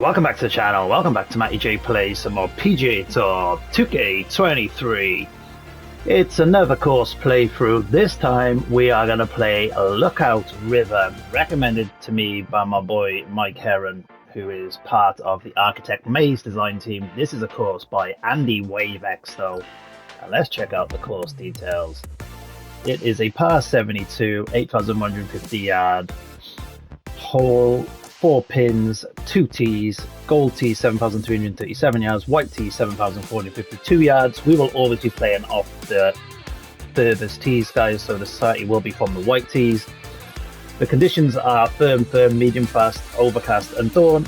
Welcome back to the channel, welcome back to Matty J Plays some more PGA Tour 2K23. It's another course playthrough. This time we are going to play Lookout River, recommended to me by my boy Mike Heron, who is part of the Architect Maze design team. This is a course by Andy Wavex though, and let's check out the course details. It is a par 72, 8,150 yard hole. 4 pins, 2 tees, gold tee 7,337 yards, white tee 7,452 yards. We will always be playing off the furthest tees, guys, so the society will be from the white tees. The conditions are firm, medium fast, overcast and dawn,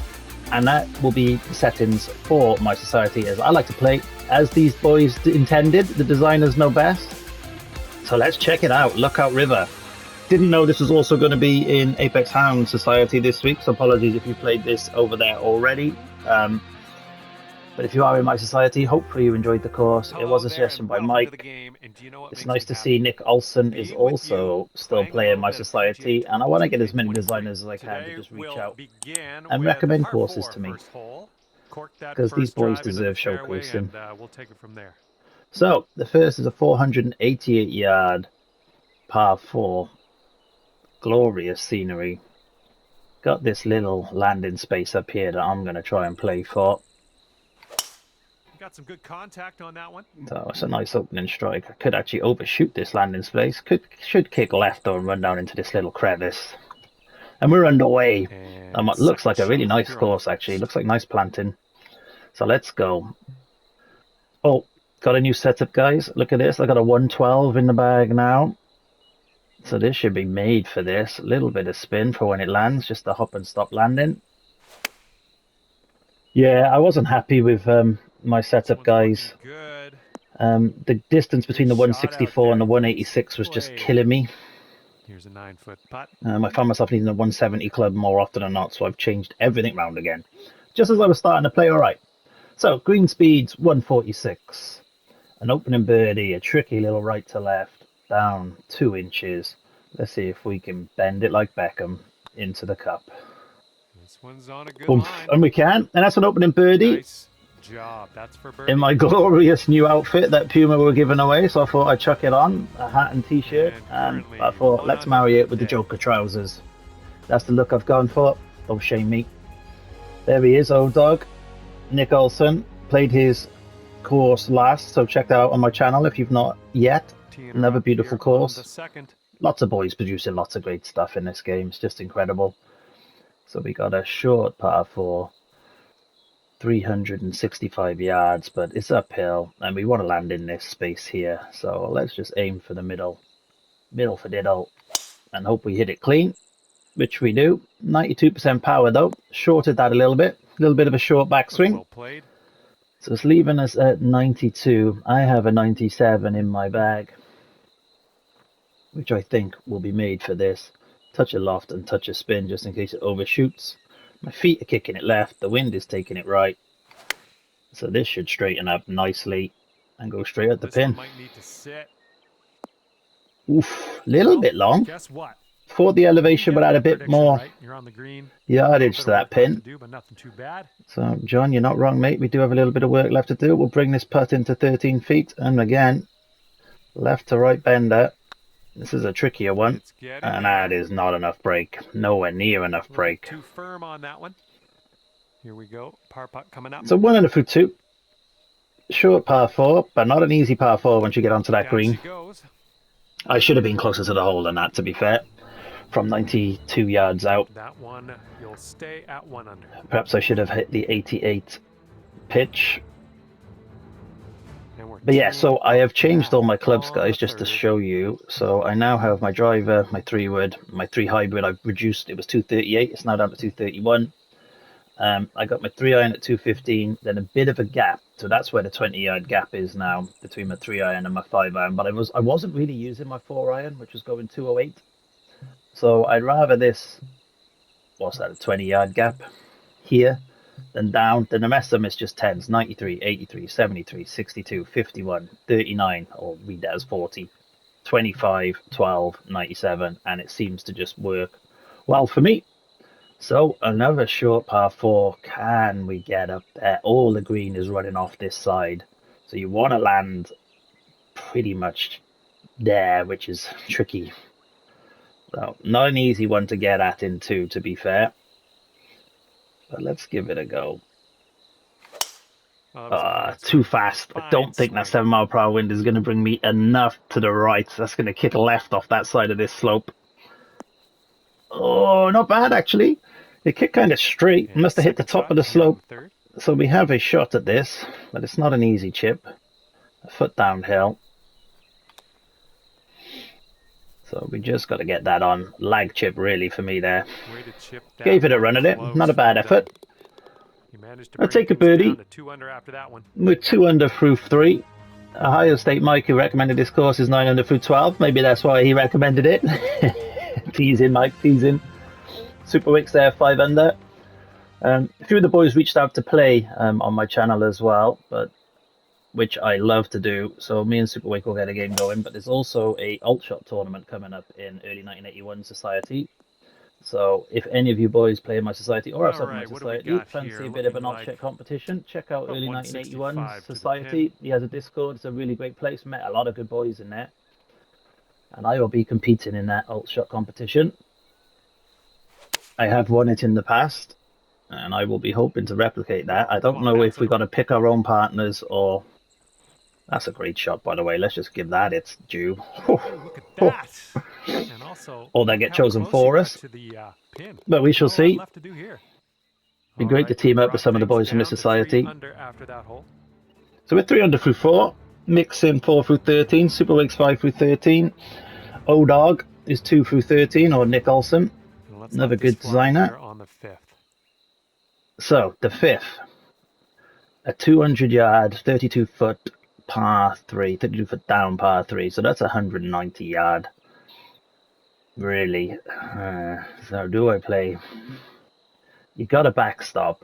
and that will be the settings for my society as I like to play as these boys intended. The designers know best. So let's check it out. Lookout River. Didn't know this was also going to be in Apex Hound Society this week, so apologies if you played this over there already. But if you are in my society, hopefully you enjoyed the course. It was a suggestion by Mike. It's nice to see Nick Olsen is also still playing my society, and I want to get as many designers as I can to just reach out and recommend courses to me, because these boys deserve showcasing. So the first is a 488 yard par 4. Glorious scenery. Got this little landing space up here that I'm going to try and play for. Got some good contact on that one. So it's a nice opening strike. I could actually overshoot this landing space. Should kick left or run down into this little crevice. And we're underway. And what looks like a really nice course actually. Looks like nice planting. So let's go. Oh, got a new setup, guys. Look at this. I got a 112 in the bag now. So this should be made for this. A little bit of spin for when it lands, just a hop and stop landing. Yeah, I wasn't happy with my setup, guys. The distance between the 164 and the 186 was just killing me. Here's a 9-foot putt. I found myself needing a 170 club more often than not, so I've changed everything round again. Just as I was starting to play alright. So, green speeds 146. An opening birdie, a tricky little right to left. Down 2 inches. Let's see if we can bend it like Beckham into the cup. This one's on a good line. And we can. And that's an opening birdie. Nice job. That's for birdie. In my glorious new outfit that Puma were giving away, so I thought I'd chuck it on, a hat and t-shirt, and I thought let's marry it with the Joker trousers. That's the look I've gone for. Don't shame me. There he is, old dog. Nick Olsen played his course last, so check that out on my channel if you've not yet. Another beautiful course. Lots of boys producing lots of great stuff in this game. It's just incredible. So we got a short par 4, 365 yards, but it's uphill, and we want to land in this space here. So let's just aim for the middle for diddle, and hope we hit it clean, which we do. 92% power though. Shorted that a little bit of a short backswing. Well played. So it's leaving us at 92. I have a 97 in my bag, which I think will be made for this. Touch of loft and touch of spin just in case it overshoots. My feet are kicking it left, the wind is taking it right. So this should straighten up nicely and go straight at the pin. Might need to sit. Oof, little bit long. Guess what? Thought the elevation would add a bit more right? You're on the green. Yardage to that pin. But nothing too bad. So John, you're not wrong, mate. We do have a little bit of work left to do. We'll bring this putt into 13 feet, and again, left to right bender. This is a trickier one, and that is not enough break. Nowhere near enough break. Too firm on that one. Here we go. Par putt coming up. So 1 under for 2. Short par 4, but not an easy par 4 once you get onto that green. I should have been closer to the hole than that, to be fair. From 92 yards out. That one, you'll stay at 1 under. Perhaps I should have hit the 88 pitch. But yeah, so I have changed all my clubs, guys, just to show you. So I now have my driver, my 3-wood, my 3 hybrid. I've reduced, it was 238, it's now down to 231. I got my 3 iron at 215, then a bit of a gap. So that's where the 20-yard gap is now between my 3 iron and my 5 iron. But I wasn't really using my 4 iron, which was going 208. So I'd rather this, what's that, a 20-yard gap here than down. Then the rest of them is just 10s, 93, 83, 73, 62, 51, 39, or read that as 40, 25, 12, 97, and it seems to just work well for me. So another short par 4. Can we get up there? All the green is running off this side. So you want to land pretty much there, which is tricky. So not an easy one to get at in two, to be fair. But let's give it a go. Too fast. I don't think that 7-mile-per-hour wind is going to bring me enough to the right. That's going to kick left off that side of this slope. Oh, not bad, actually. It kicked kind of straight. Must have hit the top of the slope. So we have a shot at this, but it's not an easy chip. A foot downhill. So we just got to get that on. Lag chip, really, for me there. Gave it a run at it. Not a bad effort. I'll take a birdie. We're 2 under through 3. Ohio State Mike, who recommended this course, is 9 under through 12. Maybe that's why he recommended it. Teasing, Mike, teasing. Super Wicks there, 5 under. A few of the boys reached out to play on my channel as well, but which I love to do. So me and Superwick will get a game going. But there's also a alt shot tournament coming up in early 1981 Society. So if any of you boys play in my society or outside my society, fancy a bit of an alt shot competition, check out early 1981 Society. He has a Discord. It's a really great place. Met a lot of good boys in there. And I will be competing in that alt shot competition. I have won it in the past, and I will be hoping to replicate that. I don't know if we've got to pick our own partners or... That's a great shot, by the way. Let's just give that its due. Look at that. And also, or they get chosen for us. But we shall see. Be great to team up with some of the boys from the society. So we're 3 under through 4. Mix in 4 through 13. Superwigs 5 through 13. O-Dog is 2 through 13, or Nick Olson. Another good designer. So, the 5th. A 200-yard, 32-foot par 3. 32-foot down par 3. So that's 190 yard. Really. So do I play? You got a backstop.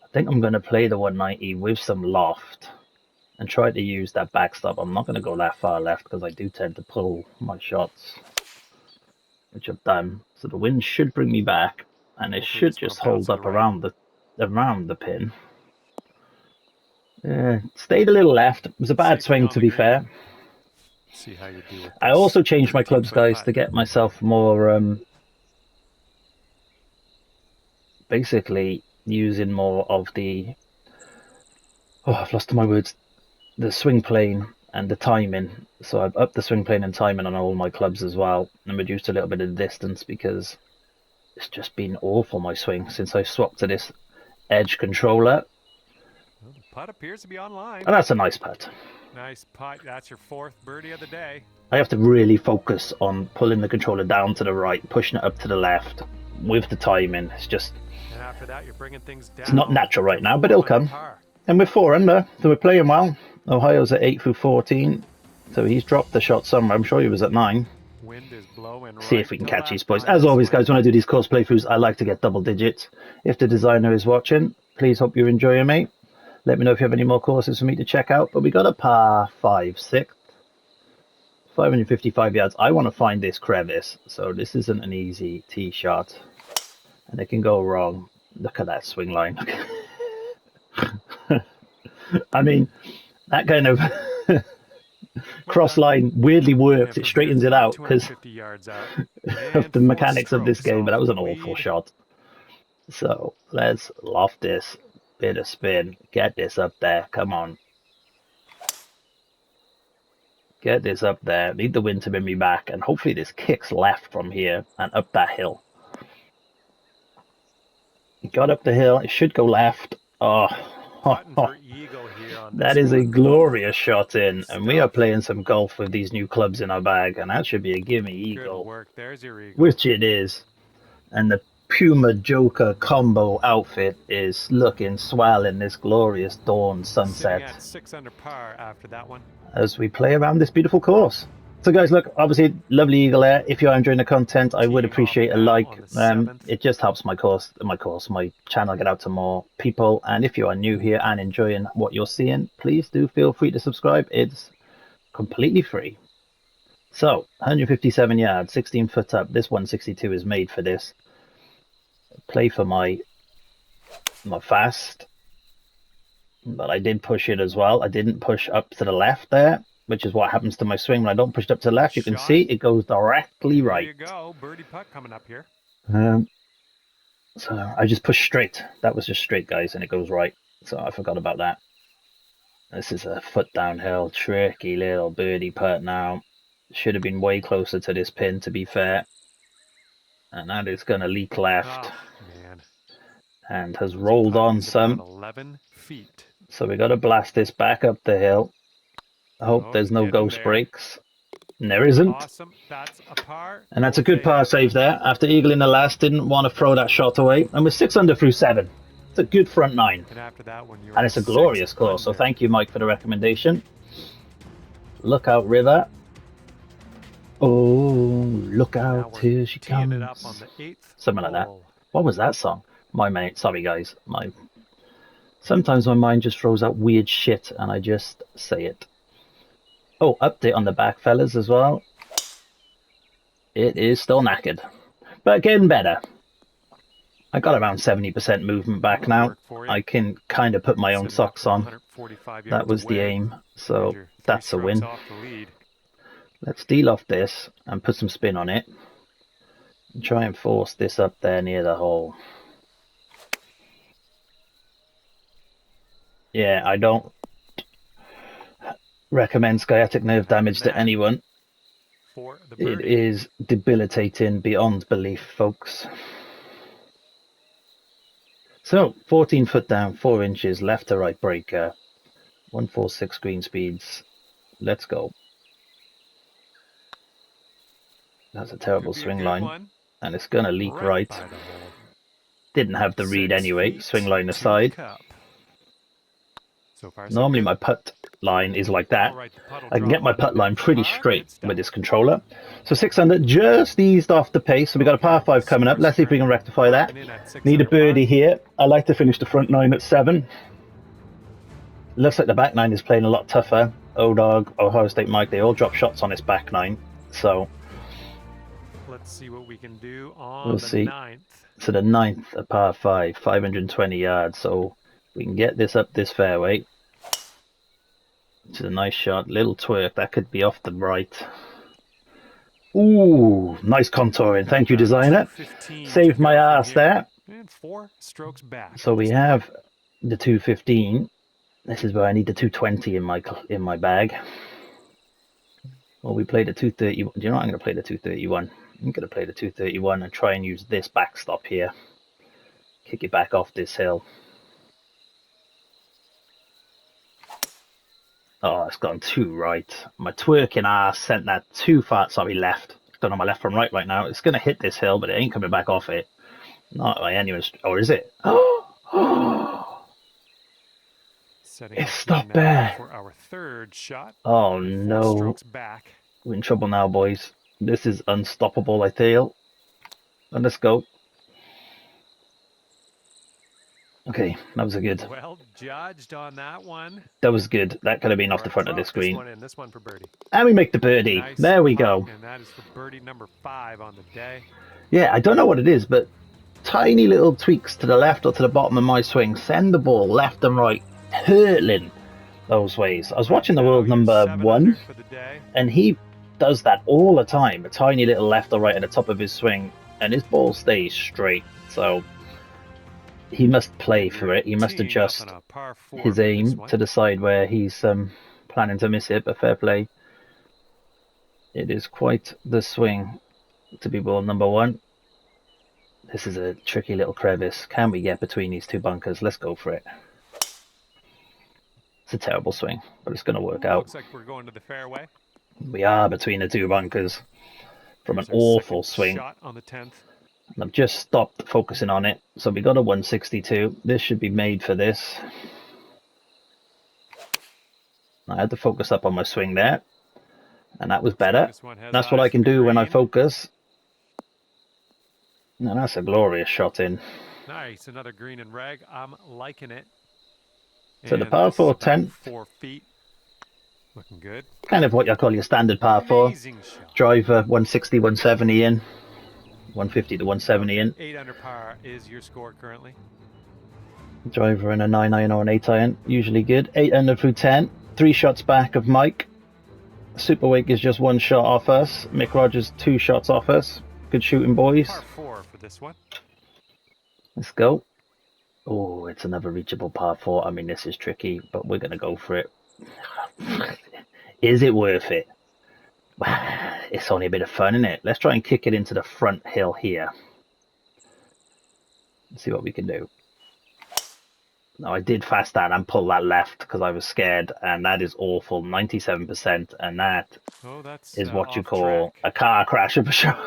I think I'm going to play the 190 with some loft and try to use that backstop. I'm not going to go that far left because I do tend to pull my shots, which I've done. So the wind should bring me back, and it should just hold up around the pin. Stayed a little left. It was a bad swing, to be fair. See how you do with I also changed my clubs, guys, to get myself more, basically using more of the, I've lost my words, the swing plane and the timing. So I've upped the swing plane and timing on all my clubs as well, and reduced a little bit of the distance because it's just been awful, my swing, since I swapped to this edge controller. Well, the putt appears to be online. And that's a nice putt. Nice putt. That's your 4th birdie of the day. I have to really focus on pulling the controller down to the right, pushing it up to the left with the timing. It's just... And after that, you're bringing things down. It's not natural right now, but it'll come. And we're 4 under, so we're playing well. Ohio's at 8 through 14, so he's dropped the shot somewhere. I'm sure he was at 9. Wind is blowing. See if we can catch these boys. As always, guys, when I do these course playthroughs, I like to get double digits. If the designer is watching, please hope you're enjoying me. Let me know if you have any more courses for me to check out. But we got a par 5, 6th. 555 yards. I want to find this crevice, so this isn't an easy tee shot. And it can go wrong. Look at that swing line. I mean, that kind of cross line weirdly works. It straightens it out because of the mechanics of this game, but that was an awful shot. So let's loft this. Bit of spin. Get this up there. Come on. Get this up there. Need the wind to bring me back. And hopefully this kicks left from here and up that hill. Got up the hill. It should go left. Oh. That is a glorious shot in. And we are playing some golf with these new clubs in our bag. And that should be a gimme eagle. Which it is. And the Puma Joker combo outfit is looking swell in this glorious dawn sunset. 6 under par after that one. As we play around this beautiful course. So guys, look, obviously lovely eagle there. If you are enjoying the content, I would appreciate a like. It just helps my channel get out to more people. And if you are new here and enjoying what you're seeing, please do feel free to subscribe. It's completely free. So 157 yards, 16 foot up. This 162 is made for this. play for my fast, but I did push it as well. I didn't push up to the left there, which is what happens to my swing when I don't push it up to the left. You can see it goes directly right. There you go, birdie putt coming up here. So I just pushed straight. That was just straight, guys, and it goes right. So I forgot about that. This is a foot downhill, tricky little birdie putt now. Should have been way closer to this pin, to be fair. And that is going to leak left. Oh, man. And has rolled on some. 11 feet. So we got to blast this back up the hill. I hope there's no ghost breaks. And there isn't. Awesome. That's a par. And that's a good par save there. After eagling the last, didn't want to throw that shot away. And we're 6 under through 7. It's a good front 9. And after that one, and it's a glorious course. So thank you, Mike, for the recommendation. Lookout River. Oh, look out, here she comes. It up on the 8th Something like that. What was that song? My mate, sorry guys. Sometimes my mind just throws out weird shit and I just say it. Oh, update on the back, fellas, as well. It is still knackered, but getting better. I got around 70% movement back now. I can kind of put my own socks on. That was the aim, so that's a win. Let's deal off this and put some spin on it. And try and force this up there near the hole. Yeah, I don't recommend sciatic nerve damage to anyone. It is debilitating beyond belief, folks. So, 14 foot down, 4 inches, left to right breaker. 146 green speeds. Let's go. That's a terrible swing line. And it's going to leak right. Didn't have the read anyway, swing line aside. Normally my putt line is like that. I can get my putt line pretty straight with this controller. So 6 under, just eased off the pace. So we got a par 5 coming up. Let's see if we can rectify that. Need a birdie here. I like to finish the front 9 at 7. Looks like the back 9 is playing a lot tougher. O-Dog, Ohio State Mike, they all drop shots on his back 9. So let's see what we can do on we'll see. 9th. So the 9th, a par 5, 520 yards. So we can get this up this fairway. It's a nice shot, little twerk, that could be off the right. Ooh, nice contouring, thank you designer. Saved my ass there. And 4 strokes back. So we have the 215. This is where I need the 220 in my bag. Well, we played a 231. Do you know what? I'm going to play the 231. I'm going to play the 231 and try and use this backstop here. Kick it back off this hill. Oh, it's gone too right. My twerking ass sent that too far. Sorry, left. Don't know my left from right now. It's going to hit this hill, but it ain't coming back off it. Not by anyone's... Or is it? Oh! It stopped there. For our 3rd shot. Oh, no. Strokes back. We're in trouble now, boys. This is unstoppable, I feel. And let's go. Okay, that was a good. Well judged on that one. That was good. That could have been off the front of the screen. This one for birdie. And we make the birdie. Nice. There we go. And that is for birdie number 5 on the day. Yeah, I don't know what it is, but tiny little tweaks to the left or to the bottom of my swing send the ball left and right, hurtling those ways. I was watching the world number 1, and he does that all the time. A tiny little left or right at the top of his swing, and his ball stays straight. So he must play for it. He must adjust his aim to decide where he's planning to miss it, but fair play. It is quite the swing to be ball number 1. This is a tricky little crevice. Can we get between these 2 bunkers? Let's go for it. It's a terrible swing, but it's going to work out. Looks like we're going to the fairway. We are between the 2 bunkers from an awful swing. Shot on the 10th. And I've just stopped focusing on it. So we got a 162. This should be made for this. I had to focus up on my swing there. And that was better. That's what I can do when I focus. And that's a glorious shot in. Nice. Another green and reg. I'm liking it. So the par 4 10th. 4 feet. Looking good. Kind of what you call your standard par 4. Driver 160, 170 in. 150 to 170 in. 8 under par is your score currently. Driver and a 9-iron or an 8-iron, usually good. 8 under through 10. 3 shots back of Mike. Superwake is just 1 shot off us. Mick Rogers 2 shots off us. Good shooting, boys. Par 4 for this one. Let's go. Oh, it's another reachable par 4. I mean, this is tricky, but we're going to go for it. Is it worth it? It's only a bit of fun, isn't it? Let's try and kick it into the front hill here. Let's see what we can do. No, I did fast that and pull that left because I was scared, and that is awful. 97%, and that is what you call track. a car crash of a shot.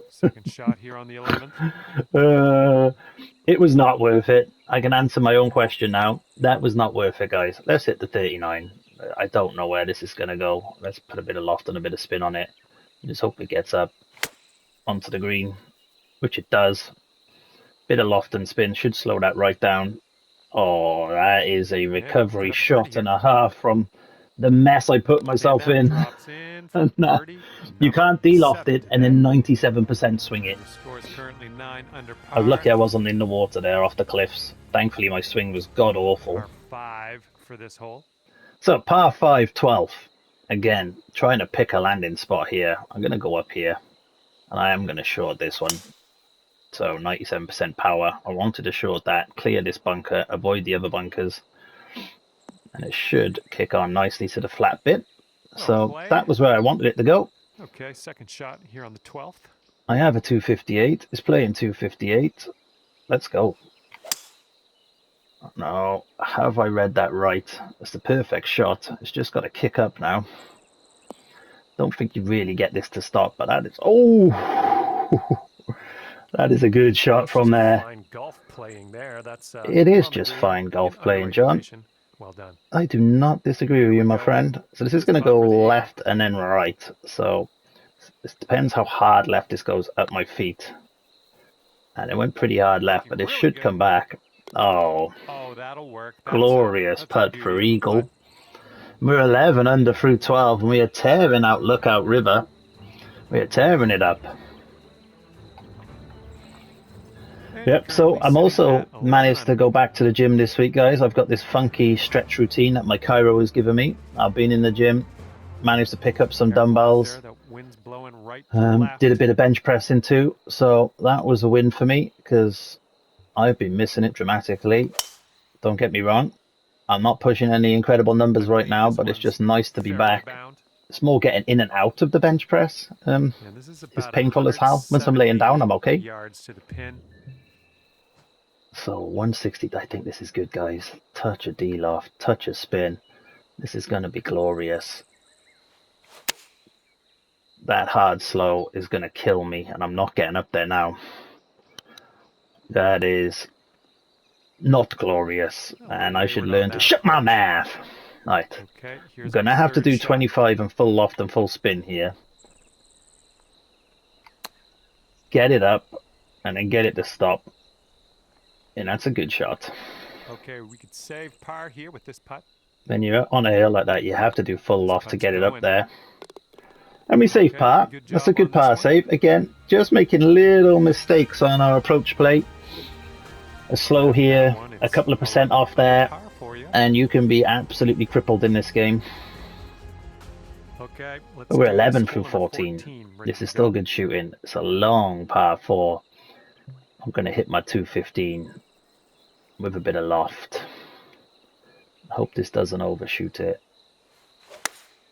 Second shot here on the 11th. It was not worth it. I can answer my own question now. That was not worth it, guys. Let's hit the 39. I don't know where this is going to go. Let's put a bit of loft and a bit of spin on it. Just hope it gets up onto the green, which it does. Bit of loft and spin should slow that right down. Oh, that is a recovery shot and a half from the mess I put myself in. You can't de-loft it and then 97% swing it. I was lucky I wasn't in the water there off the cliffs. Thankfully, my swing was god-awful. Par 5 for this hole. So, par 5, 12. Again, trying to pick a landing spot here. I'm going to go up here. And I am going to short this one. So 97% power. I wanted to short that, clear this bunker, avoid the other bunkers, and it should kick on nicely to the flat bit. So that was where I wanted it to go. Okay, second shot here on the 12th. I have a 258. It's playing 258. Let's go. No, have I read that right? It's the perfect shot. It's just got to kick up now. Don't think you really get this to stop, but that is... Oh! That is a good shot from there. Fine golf playing there. It is just fine golf playing, John. Well done. I do not disagree with you, my friend. So this is going to go left and then right. So this depends how hard left this goes up my feet. And it went pretty hard left, but it should come back. Oh, that'll work. Glorious putt for Eagle. We're 11 under through 12, and we are tearing out Lookout River. We are tearing it up. Yep, so I'm also managed to go back to the gym this week, guys. I've got this funky stretch routine that my chiro has given me. I've been in the gym, managed to pick up some dumbbells, did a bit of bench pressing too. So that was a win for me because I've been missing it dramatically. Don't get me wrong. I'm not pushing any incredible numbers right now, but it's just nice to be back. It's more getting in and out of the bench press. It's painful as hell. Once I'm laying down, I'm okay. So 160, I think this is good, guys. Touch of D-loft, touch of spin. This is going to be glorious. That hard slow is going to kill me, and I'm not getting up there now. That is not glorious, and I should learn to shut my mouth. Right, I'm going to have to do 25 and full loft and full spin here. Get it up, and then get it to stop. And that's a good shot. Okay, we could save par here with this putt. When you're on a hill like that, you have to do full loft to get it up there. And we save par. That's a good par save. Again, just making little mistakes on our approach play. A slow here, a couple of percent off there, and you can be absolutely crippled in this game. Okay, we're 11 through 14. This is still good shooting. It's a long par 4. I'm going to hit my 215 with a bit of loft. I hope this doesn't overshoot it.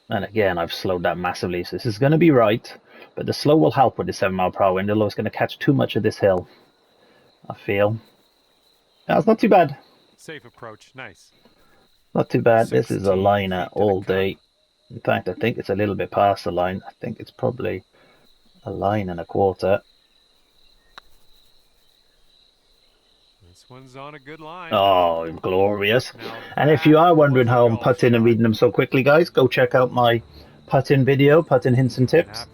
And again, I've slowed that massively, so this is going to be right. But the slow will help with the 7-mile-per-hour wind, although it's going to catch too much of this hill, I feel. That's not too bad. Safe approach, nice. Not too bad. This is a liner all day. In fact, I think it's a little bit past the line. I think it's probably a line and a quarter. This one's on a good line. Oh, glorious. And if you are wondering how I'm putting and reading them so quickly, guys, go check out my putting video, putting hints and tips.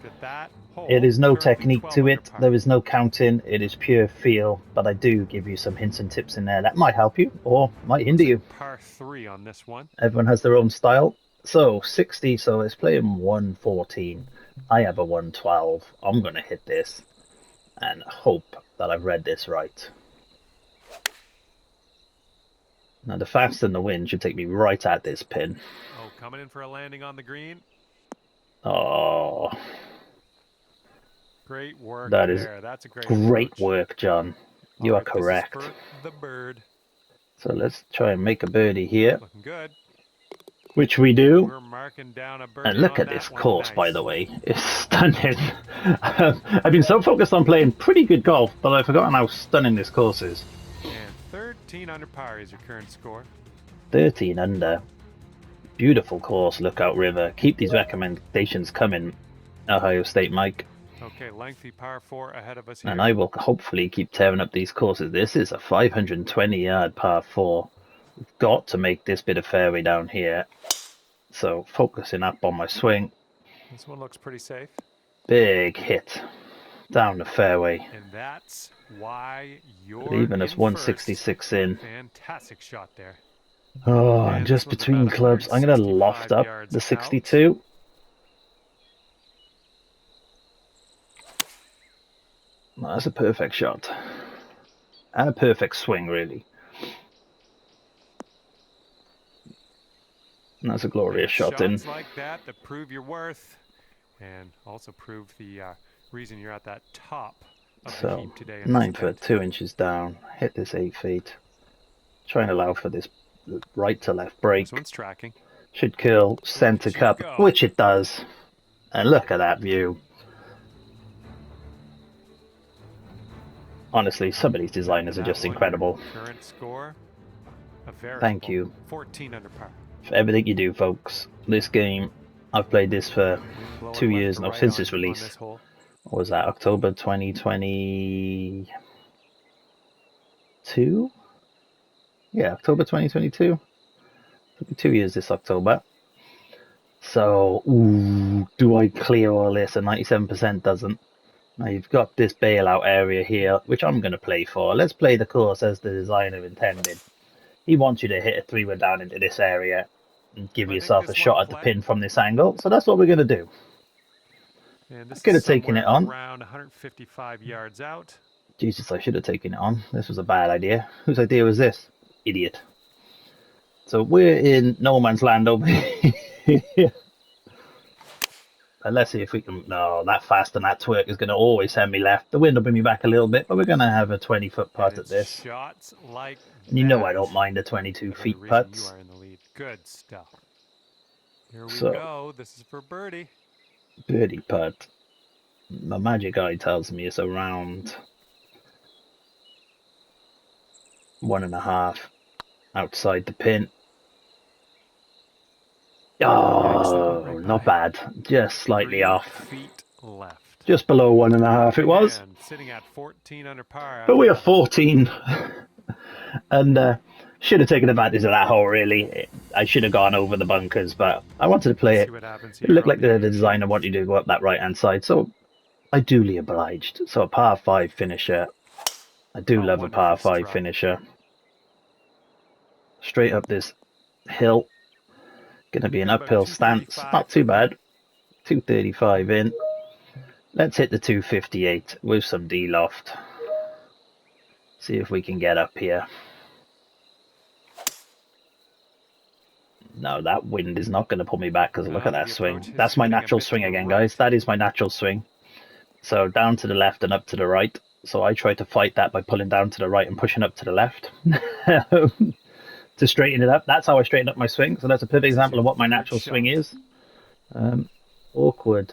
It is no technique to it. There is no counting. It is pure feel. But I do give you some hints and tips in there that might help you or might hinder you. Par 3 on this one. Everyone has their own style. So 60, so it's playing 114. I have a 112. I'm going to hit this. and hope that I've read this right. Now the fast and the wind should take me right at this pin. Oh, coming in for a landing on the green. Oh, Great work that is there. That's a great approach. work, John. You All are right, this is correct. for the bird. So let's try and make a birdie here, Looking good. which we do. We're marking down a birdie. And look on at that this one. course, Nice. by the way. It's stunning. I've been so focused on playing pretty good golf that I've forgotten how stunning this course is. And 13 under par is your current score. 13 under. Beautiful course, Lookout River. Keep these recommendations coming, Ohio State Mike. Okay, lengthy par 4 ahead of us here. And I will hopefully keep tearing up these courses. This is a 520-yard par 4. We've got to make this bit of fairway down here. So focusing up on my swing. This one looks pretty safe. Big hit down the fairway. And that's why you're Leaving us in 166 first. in. Fantastic shot there. Oh, And and just this one's between about clubs, I'm going to 165 loft up yards the out. 62. Well, that's a perfect shot. And a perfect swing, really. And that's a glorious shot in. Shots like that prove your worth and also prove the reason you're at that top of the So, heap today. In 9 this foot, event. 2 inches down. Hit this 8 feet. Try and allow for this right to left break. This one's tracking. Should curl center cup, go. which it does. And look at that view. Honestly, some of these designers are just incredible. Current score. Thank you 14 under par. for everything you do, folks. This game, I've played this for 2 years now, since its release. What was that, October 2022? Yeah, October 2022. It'll be 2 years this October. So, ooh, do I clear all this? A 97% doesn't. Now you've got this bailout area here, which I'm going to play for. Let's play the course as the designer intended. He wants you to hit a 3-wood down into this area and give yourself a shot at the pin from this angle. So that's what we're going to do. And this I could have taken it on. Around 155 yards out. Jesus, I should have taken it on. This was a bad idea. Whose idea was this? Idiot. So we're in no man's land over here. Let's see if we can... No, that fast and that twerk is going to always send me left. The wind will bring me back a little bit, but we're going to have a 20-foot putt at this. Shots like and you know I don't mind the 22-feet putts. You are in the lead. Good stuff. Here we So, go. This is for birdie. Birdie putt. My magic eye tells me it's around 1.5 outside the pin. Oh, not bad. Just slightly off. Feet left. Just below 1.5 it was. Sitting at 14 under par. But we are 14. And should have taken advantage of that hole, really. I should have gone over the bunkers, but I wanted to play it. It looked like the designer wanted you to go up that right-hand side, so I duly obliged. So a par 5 finisher. I do love a par 5 finisher. Straight up this hill. Going to be an uphill stance. Not too bad. 235 in. Let's hit the 258 with some D-loft. See if we can get up here. No, that wind is not going to pull me back because look at that swing. That's my natural swing again, guys. That is my natural swing. So down to the left and up to the right. So I try to fight that by pulling down to the right and pushing up to the left. To straighten it up. That's how I straighten up my swing. So that's a perfect example of what my natural swing is. Awkward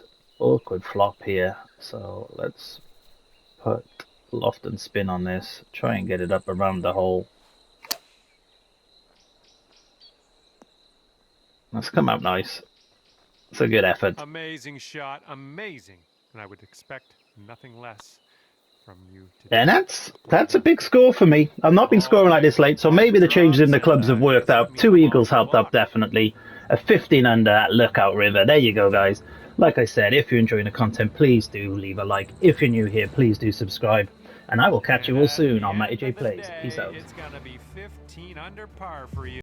flop here. So let's put loft and spin on this. Try and get it up around the hole. That's come out nice. It's a good effort. Amazing shot. Amazing. And I would expect nothing less from you today. And that's a big score for me. I've not been scoring like this late, so maybe the changes in the clubs have worked out. 2 eagles helped up, definitely. A 15 under at Lookout River. There you go, guys. Like I said, if you're enjoying the content, please do leave a like. If you're new here, please do subscribe. And I will catch you all soon on Matty J Plays. Peace out. It's going to be 15 under par for you.